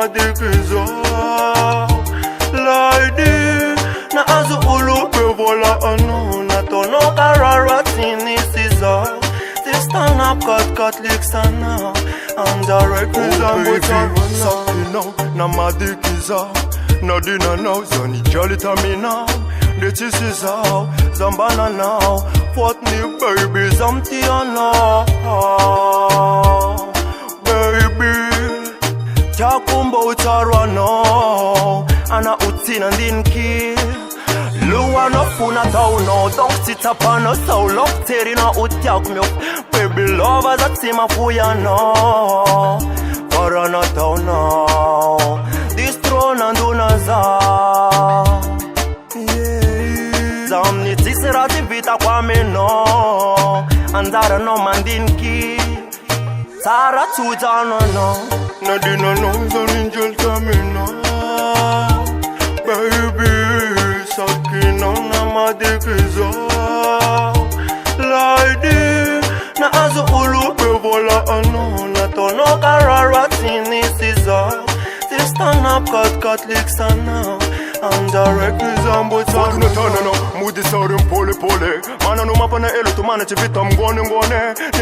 madikiza Laidi na azu ulu bevola anu na tono karara tinisiza Stand up, cut licks and now and direct Sakina, na madikiza Na dina now, zoni jolly tamina This is how, zambana now What new baby, zamtia now Baby Chakumbo utarwa now Ana utina ndinki Luwa no funa tau no Don't sit up on no soul of Teri na utyak milk Baby lovers at sima fuya no Para na tau no This throne and unaza Zamni tisira tivita kwa me no Andara no mandinki Sara tuta no Nadina no zoninjel tamina Baby Sakina na madikiza Laidi na azu ulu bevola anu na tono karara tinisiza Stand up, cut licks and now and direct zambo tano no mudi saurin pole Mana no mapana elu to mana chivita ngone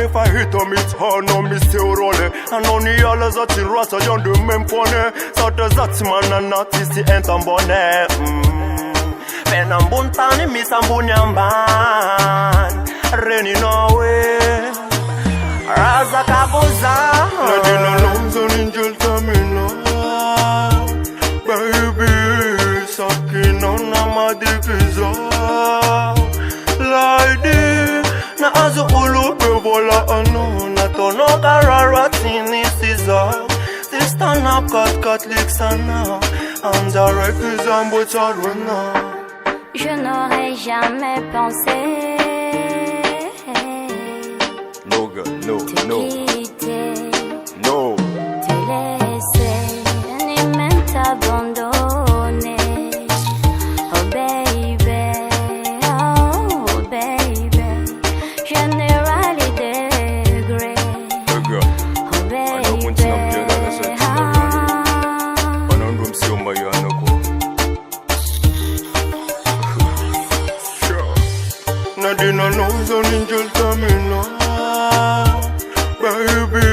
If I hit them it's hard no me still roll Anoni ala zati rasa yondu mempone Sata zati mana natisi entambone Pena mbuntani misambunyaman Reni nawe Raza kabuza Nadina lonzo ninjel tamina Baby Sakina na madikiza Laidi na azu ulu bevola anu Na tono karara tinisiza Stand up, cut licks and now And direct zambo charwana Je n'aurais jamais pensé No girl, no, te no, quitter, no te laisser, ni même t'abandonner. Oh baby, général DEGRE. Oh baby, Nadina knows on angel tamina Baby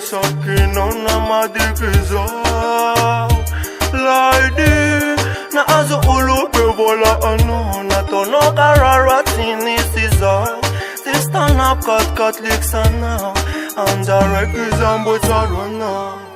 Sakina na madikiza Laidi na azu ulu bevola anu Na tono karara tinisiza Stand up, cut licks and now And direct zambo charwana